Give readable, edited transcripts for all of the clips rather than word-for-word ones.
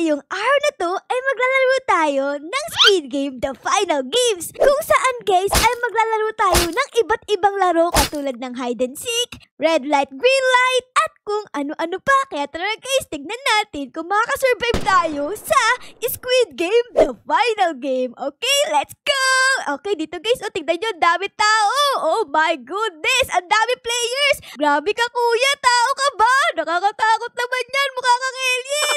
ngayong araw na to ay maglalaro tayo ng Squid Game The Final Games, kung saan guys ay maglalaro tayo ng iba't ibang laro katulad ng hide and seek, red light, green light, at kung ano-ano pa. Kaya tara guys, tignan natin kung makakasurvive tayo sa Squid Game The Final Game. Okay, let's go! Okay, dito guys, tignan nyo, dami tao. Oh my goodness, ang dami players. Grabe ka kuya, tao ka ba? Nakakatakot naman yan, mukha kang alien.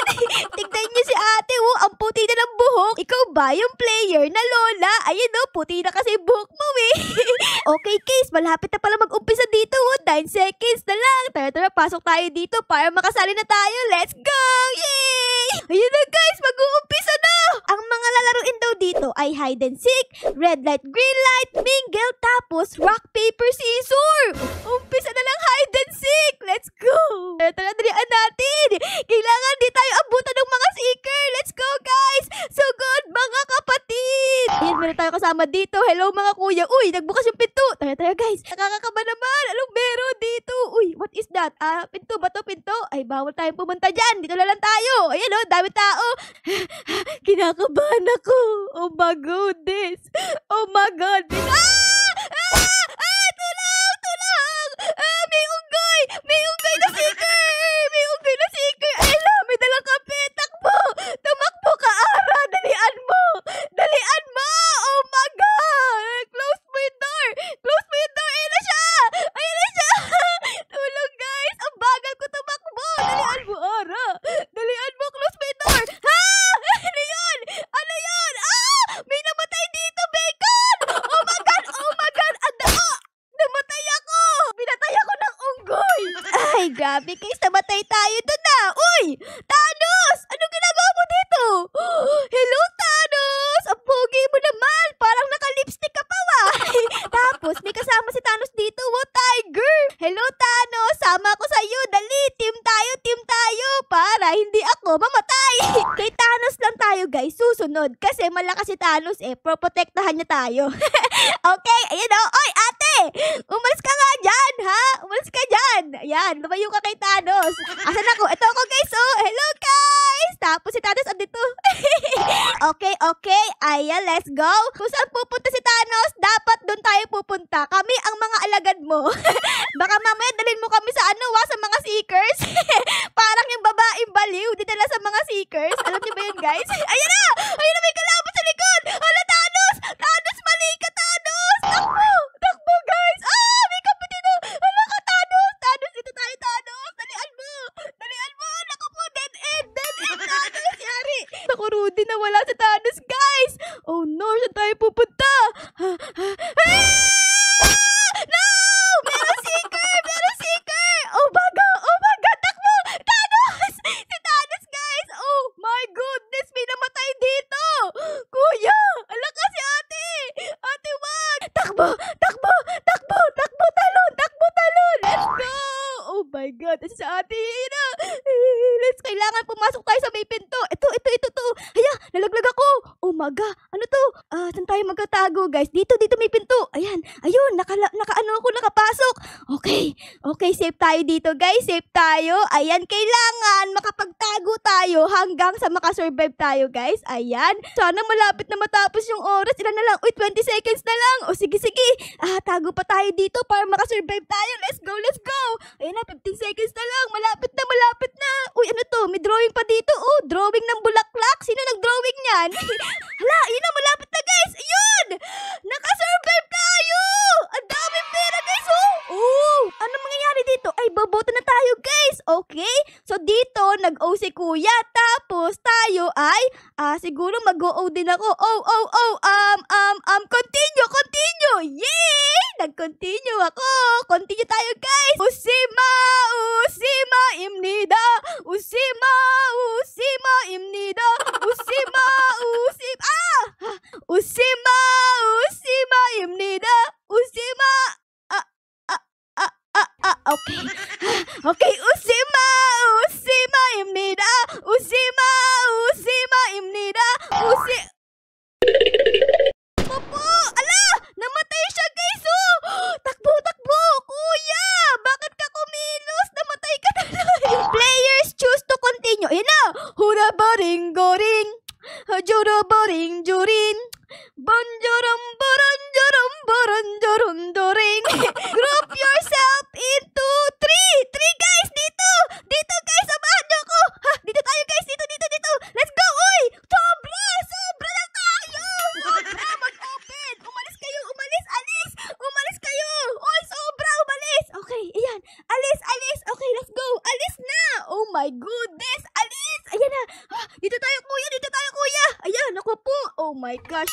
Tignan nyo si ate, ang puti na ng buhok. Ikaw ba yung player na lola? Ayun puti na kasi buhok mo Okay guys, malapit na pala mag-umpisa dito. 9 seconds na lang. Tara, pasok tayo dito para makasali na tayo. Let's go! Yay! Ayun na guys, mag-uumpisa na. Ang mga lalaruin daw dito ay hide and seek, red light, green light, mingle, tapos rock, paper, scissors. Umpisa na lang hide and seek. Let's go! Tara, dalian natin. Kailangan di tayo abutan ng mga seeker. Let's go guys! So good, mga kapatid! Ayan, meron tayo kasama dito. Hello mga kuya. Uy, nagbukas yung pinto. Tara guys. Nakakakaba naman. Anong meron dito? Uy, what is that? Pinto ba to? Pinto? Ay, bawal tayong pumunta dyan. Dito na lang tayo. Ayan dami tao. Kinakabahan ako. Oh my goodness. Oh my goodness. Tulang! May unggoy! May unggoy na seeker! May unggoy na seeker! Ayla, may dalang kape! Takbo! Tumakbo ka, Ara! Dalian mo! Dalian mo! Oh my God! Close mo yung door! Close mo yung door! Ayun na siya! Ayun na siya! Tulong guys! Ang bagal ko tumakbo! Dalian mo, Ara! Dalian mo! Close mo yung door! Ano yun? Ano yun? May namatay dito, bacon! Oh my God! Oh my God! Namatay ako! Binatay ako ng unggoy! Ay, grabe guys! Namatay tayo doon na! Uy! Thanos! Anong ginagawa mo dito? Hello, Thanos! Ang pogi mo naman! Parang naka-lipstick ka pa Tapos, may kasama si Thanos dito. Tiger! Hello, Thanos! Sama ko sa'yo! Dali! Team tayo! Para hindi ako mamatay! Kay Thanos lang tayo guys. Susunod. Kasi malakas si Thanos Proprotektahan niya tayo. Okay? Ayan Oy, ate! Umalis ka nga dyan, ha? Umalis ka dyan. Ayan, lumayo ka kay Thanos. Asan ako? Ito ako guys, Hello guys! Tapos si Thanos andito. Okay. Ayan, let's go. Kung saan pupunta si Thanos, dapat doon tayo pupunta. Kami ang mga alagad mo. Baka mamaya dalhin mo kami sa sa mga seekers. Parang yung babaeng baliw, dinala sa mga seekers. Alam niyo ba yun, guys? Ayan na! Ayun na, may kalaban sa likod! Hala, Thanos! Thanos, mali ka, Thanos! Takbo, guys! May kape dito! Hala ka, Thanos! Thanos, dito tayo, Thanos! Dalian mo! Naku po, dead end, Thanos! Yari! Naku, Rudy, nawala si Thanos, guys! Oh no, saan tayo pupunta? No! Meron seeker! Oh my God! Takbo! Thanos! Si Thanos, guys! Oh my goodness! May namatay dito! Kuya! Ala ka si ate! Ate, wag! Takbo! Talon! Let's go! Oh my God! Kasi sa ate, kailangan pumasok tayo sa may pinto. Ito. Haya, nalaglag ako. Oh my God. Ano to? Saan tayo magkatago, guys? Dito may pinto. Ayun, nakapasok. Okay, safe tayo dito, guys. Safe tayo. Ayan, kailangan makapagtago tayo hanggang sa makasurvive tayo, guys. Ayan. Sana malapit na matapos yung oras. Ilan na lang? 20 seconds na lang. O, sige. Tago pa tayo dito para makasurvive tayo. Let's go. Ayan na, 15 seconds na lang. Malapit na. Uy, ano to? May drawing pa dito. Drawing ng bulaklak. Sino nag-drawing niyan? Hala, ayun na, malapit na, guys. Ayun! Nakasurvive tayo! Ang daming pera, guys, ano mangyayari dito? Ay, baboto na tayo, guys. Okay? So, dito, nag-O si kuya. Tapos, tayo ay, siguro mag-O din ako. Continue! Yay! Nag-continue ako. Continue tayo, guys. Usima, imnida. Usima, imnida. Usima, imnida. Okay, usima, imnida. Usima, imnida. Opo, ala! Namatay siya, guys, Takbo! Kuya! Bakit ka kumilos? Namatay ka tuloy. Players choose to continue. Ayan hura boring goring, juro boring jurin, bonjorum boronjorum boronjorum doring. Group yourself into three. Three guys dito. Dito guys, samahan niyo ako. Ha, dito tayo guys. Dito. Let's go, uy. Sobra na tayo. Sobra, mag-open. Umalis kayo, alis. Umalis kayo. Uy, sobra, umalis. Okay, ayan. Alis. Okay, let's go. Alis na. Oh my goodness, alis. Ayan na. Dito tayo, kuya. Ayan, ako po. Oh my gosh.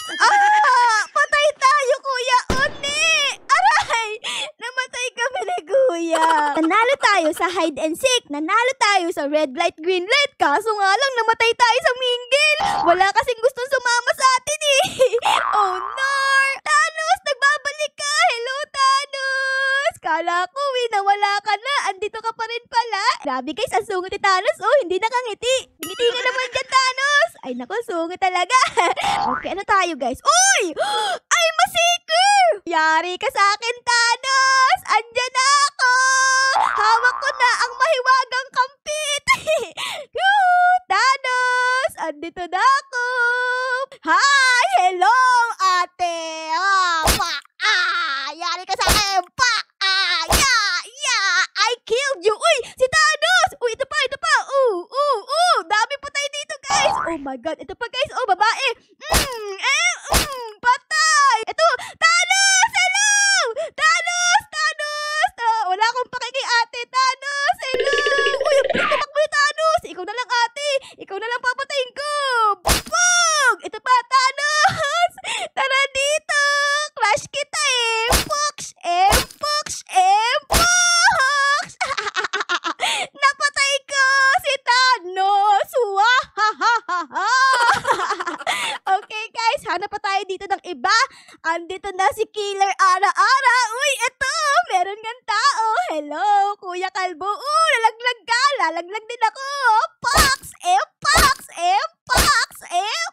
Patay tayo, kuya. Oni. Aray. Namatay kami ni kuya. Nanalo tayo sa hide and seek. Nanalo tayo sa red light, green light. Kaso nga lang, namatay tayo sa mingle. Wala kasing gustong sumama sa atin eh. Oh no. Thanos, nagbabalik ka. Hello, Thanos. Kala ko nawala ka na. Andito ka pa rin pala. Grabe guys, ang sungit ni Thanos. Oh, hindi nakangiti. Ngiti ka naman dyan, Thanos. Ay naku, sungit talaga. Okay, ano tayo guys? Uy! I'm a seeker! Yari ka sa akin, Thanos. Andyan na ako. Hawak ko na ang mahiwagang kampit. Thanos, andito na ako. Hi! Hello, ate. Yari ka sa akin. I killed you. Uy, si Thanos. Uy, ito pa. Dami patay dito, guys. Oh my God. Ito pa, guys. Oh, babae. Patay. Ito, Thanos. Hello. Thanos. Wala akong pakiki, ate. Thanos. Hello. Uy, tumakbo yung Thanos. Ikaw na lang, ate. Ikaw na lang papatayin ko. Pog! Ito pa, Thanos. Tara dito. Crush kita eh. Pox. Napatay ko si Thanos. Okay guys, hanap pa tayo dito ng iba. Andito na si Killer Ara-Ara. Uy, eto, meron ng tao. Hello, Kuya Kalbo. Lalaglag ka. Lalaglag din ako. Pox.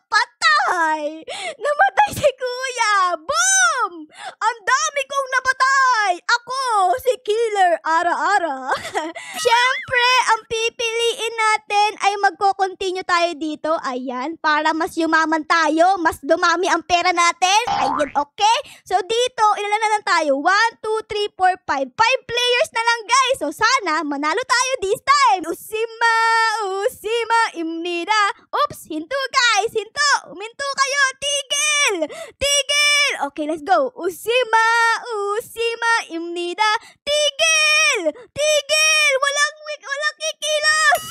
Patay. Namatay si Kuya. Boom! Ang dami kong napatay. Ako, si Killer Ara-Ara. Siyempre, ang pipiliin natin ay magko-continue tayo dito. Ayan, para mas yumaman tayo, mas dumami ang pera natin. Ayan, okay? So, dito, ilan na lang tayo? 1, 2, 3, 4, 5. 5 players na lang, guys. So, sana manalo tayo this time. Usima, imnida. Oops, hinto, guys. Hinto. Uminto kayo. Tigil. Okay, let's go. Usima, imnida. Tigil. Walang kikilos.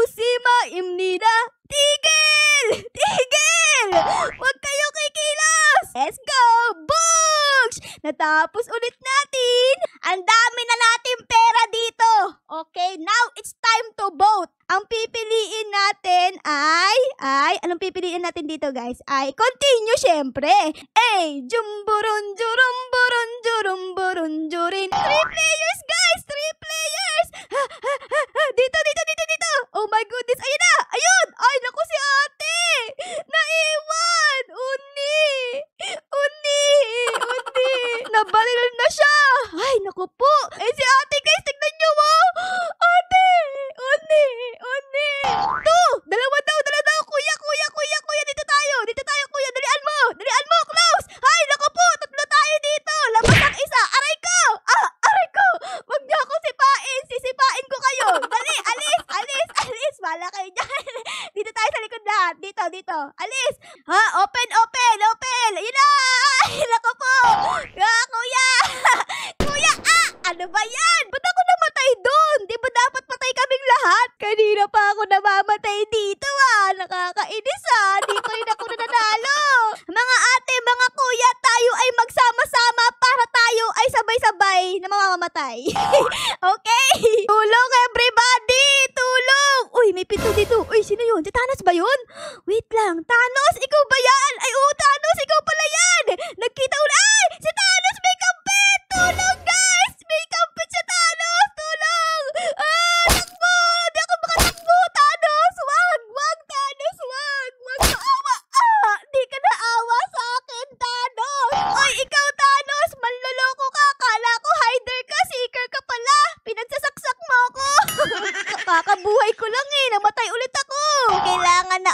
Usima, imnida. Tigil. Huwag kayo kikilos. Let's go. Books. Natapos ulit natin. Ang dami na natin pera dito. Okay, now it's time to vote. Ang pipiliin natin ay, anong pipiliin natin dito guys? Ay, continue syempre. Jumburun, jurin. 3 players guys, 3 players. Dito. Oh my goodness, ayun. Ay, naku si ate. Naiwan. Uni. Nabaril na siya. Ay, naku po. Si ate guys, tignan nyo mo. Ate. Uni. Dalawa daw. Kuya. Dito tayo, kuya. Dalian mo. Close. Ay, naku po. 3 tayo dito. Labas ang isa. Aray ko. Wag niyo ako sipain. Sisipain ko kayo. Dali, alis. Wala kayo dyan. Dito tayo sa likod lahat. Dito. Alis. Open. Ayun na. Ay, naku po. Kuya. Ano ba yan? Ba't ako namatay doon? Di ba dapat patay kaming lahat? Kanina pa ako namamatay dito Nakakainis Di pa rin ako nananalo. Mga ate, mga kuya, tayo ay magsama-sama para tayo ay sabay-sabay na mamamatay. Okay? Tulong everybody! Tulong! Uy, may pinto dito. Uy, sino yun? Si Thanos ba yun? Wait lang. Thanos, ikaw ba yan? Ay, Thanos, ikaw pala yan! Nagkita ulit. Ay! Si Thanos may kampit! Tulong, guys! May kampit si Thanos! Tulong! Takbo! Di ako makatakbo, Thanos! Wag, Thanos! Wag maawa! Di ka naawa sa akin, Thanos! Oy, ikaw, Thanos! Manloloko ka! Kala ko hider ka! Seeker ka pala! Pinagsasaksak mo ako! Kakabuhay ko lang namatay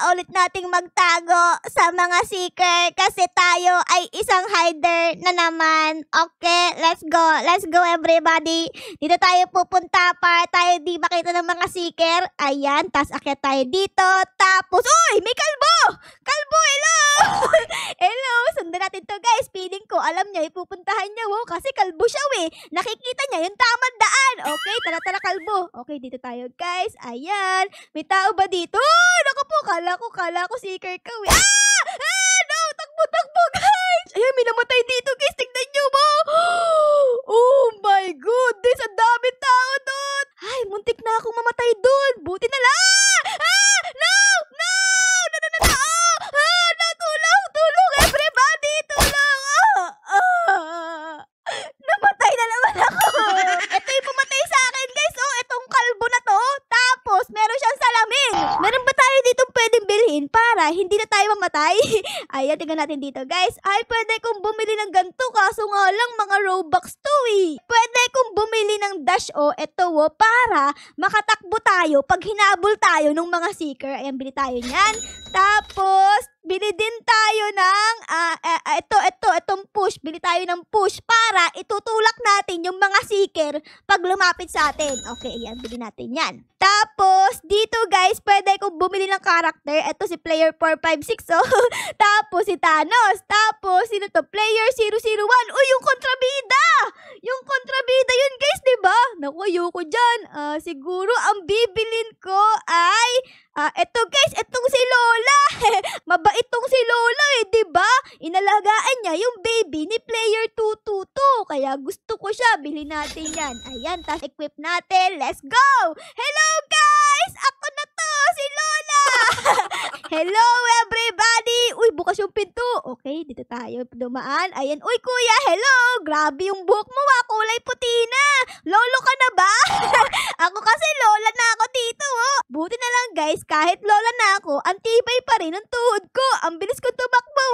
ulit nating magtago sa mga seeker kasi tayo ay isang hider na naman. Okay, let's go. Let's go everybody. Dito tayo pupunta para tayo di makita ng mga seeker. Ayan, tas akyat tayo dito. Tapos, uy! May kalbo! Kalbo, hello! Hello, sundan natin to guys. Feeling ko, alam niya, ipupuntahan niya. Wow, kasi kalbo siya Nakikita niya yung tamang daan. Okay, tara kalbo. Okay, dito tayo guys. Ayan. May tao ba dito? Naku po, kala ko seeker ka no! Takbo guys! Ayan, may namatay dito guys. Tignan nyo mo. Oh my goodness, ang dami tao doon. Ay, muntik na akong mamatay doon. Buti na lang. No! Tulong everybody. Tulong. Namatay na naman ako. Ito yung pumatay sa akin guys. Oh, itong kalbo na to. Tapos, meron siyang salamin. Meron ba tayo dito pwedeng bilhin para hindi na tayo mamatay? Ayan, tingnan natin dito guys. Ay, pwede kong bumili ng ganito. Kaso nga lang, mga Robux to Pwede kong bumili ng dash eto para makatakbo tayo pag hinabol tayo ng mga seeker. Ayan, bili tayo niyan. Tapos, bili din tayo ng, itong push. Bili tayo ng push para itutulak natin yung mga seeker pag lumapit sa atin. Okay, ayan, bili natin yan. Tapos, dito guys, pwede kong bumili ng character. Ito si player 456, Tapos, si Thanos. Tapos, sino to? Player 001. Uy, yung kontrabida! Yung kontrabida yun guys, diba? Naku, ayoko dyan. Siguro, ang bibilin ko ay, eto guys, etong si Lola. Mabait tong si Lola diba? Inalagaan niya yung baby ni player 222. Kaya gusto ko siya. Bilhin natin yan. Ayan, tas equip natin. Let's go! Hello guys! Ako na to, si Lola! Hello everybody! Uy, bukas yung pinto. Okay, dito tayo dumaan. Ayan, uy kuya, hello! Grabe yung buhok mo kulay puti na. Lolo ka na ba? Ako kasi lola na ako dito Buti na lang guys, kahit lola na ako, ang tibay pa rin ang tuhod ko. Ang bilis ko tumakbo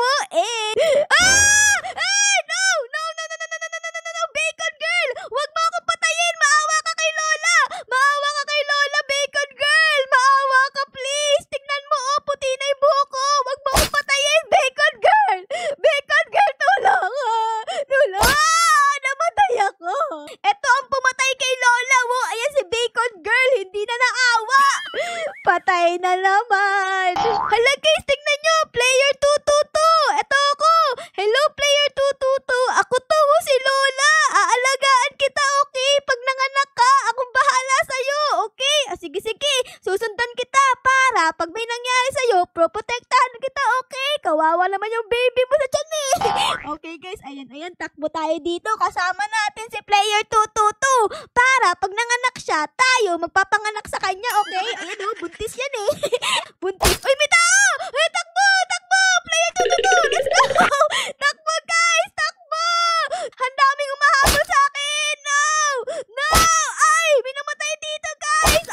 No! Bacon girl! Huwag mo akong patayin! Maawa ka kay lola! Maawa ka kay lola, bacon girl! Maawa ka please! Tignan mo puti na yung buhok ko! Huwag mo akong patayin, bacon girl! Bacon girl, tulong! Tulong! Namatay ako! Eto ang pumatay kay lola Ayan si bacon girl, hindi na naawa! Patay na naman! Hala guys, tignan nyo! Player 222! Eto ako! Hello, player 222! Ako to si Lola! Aalagaan kita, okay? Pag nanganak ka, akong bahala sa'yo, okay? Sige, susundan kita para pag may nangyari sa'yo, protektahan kita, okay? Kawawa naman yung baby mo sa tiyan Okay guys, ayan, takbo tayo dito. Kasama natin si player 222 para pag nanganak siya, tayo magpapanganak sa kanya, okay? Ayan buntis yan Buntis. Uy, may tao! Ay, takbo! Player 222, let's go! Takbo guys, takbo! Ang daming umahabol sa akin! No! Ay, may namatay dito guys!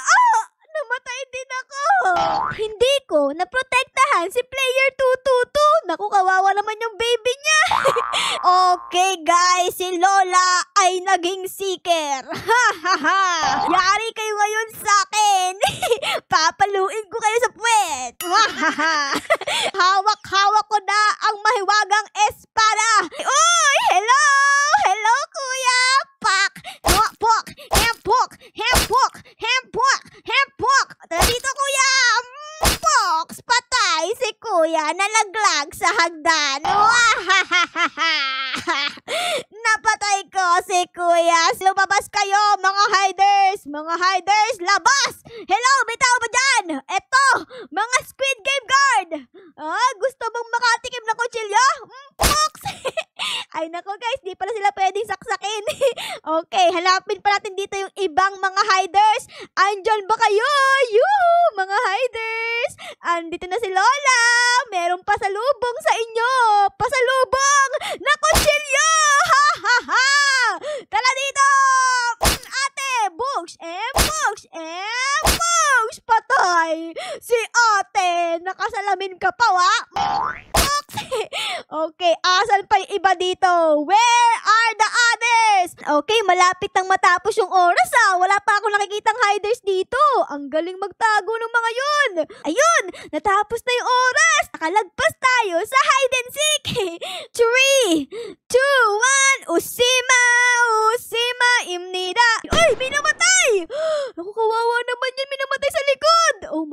Namatay din ako! Hindi ko naprotektahan si player 222. Naku, kawawa naman yung baby niya. Okay guys, si Lola ay naging seeker. Yari kayo ngayon sa akin. Papaluin ko kayo sa puwet. Hawak-hawak ko na ang mahiwagang espada. Uy, hello! Hello kuya! Pak! Pok! Hempok! Tara dito kuya! Poks! Patay si kuya nalaglag sa hagdan. Napatay ko si kuya. Lumabas kayo mga hiders! Mga hiders, labas! Hello, may tao ba dyan? Eto, mga Squid Game guard! Gusto mong makatikim ng kutsilyo? Poks! Ay nako guys, di pala sila pwedeng saksakin. Okay, hanapin pa natin dito yung ibang mga hiders. Andyan ba kayo? Yuhu! Mga hiders! Andito na si Lola! Meron pasalubong sa inyo! Pasalubong na kutsilyo! Tara dito! Ate! Bugs! Patay! Si ate! Nakasalamin ka pa Okay, asan pa yung iba dito? Where are the others? Okay, malapit nang matapos yung oras Wala pa akong nakikitang hiders dito. Ang galing magtago ng mga yun. Ayun, natapos na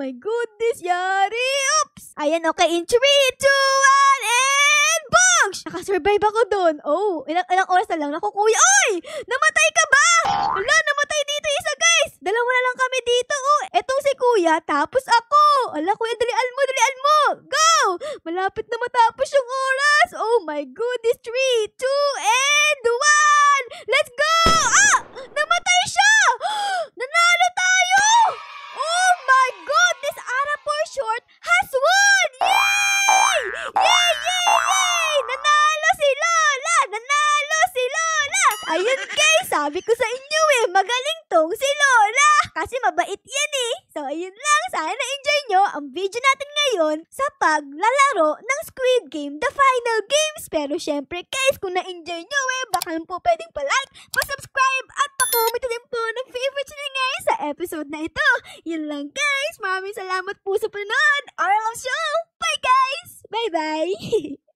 my goodness, yari. Oops. Ayan, okay. In 3, 2, 1, and boom! Nakasurvive ako doon. Oh, ilang oras na lang. Naku, kuya. Oy! Namatay ka ba? Wala, namatay dito isa, guys. Dalawa na lang kami dito. Oh, etong si kuya, tapos ako. Ala, kuya, dalian mo, dalian mo. Go! Malapit na matapos yung oras. Oh my goodness. 3, 2, and 1. Let's go! Ah! Namatay siya! Nanalo tayo! Oh my goodness! Ara for short has won! Yay! Yay! Yay! Yay! Nanalo si Lola! Nanalo si Lola! Ayun guys, sabi ko sa inyo magaling tong si Lola! Kasi mabait yan So ayun lang, sana na-enjoy nyo ang video natin ngayon sa paglalaro ng Squid Game, the final games. Pero syempre guys, kung na-enjoy nyo baka po pwedeng pa-like, pa-subscribe at pa-comment din po ng favorite nyo ngayon sa episode na ito. Yun lang guys, maraming salamat po sa panonood. Our love show! Bye guys! Bye-bye!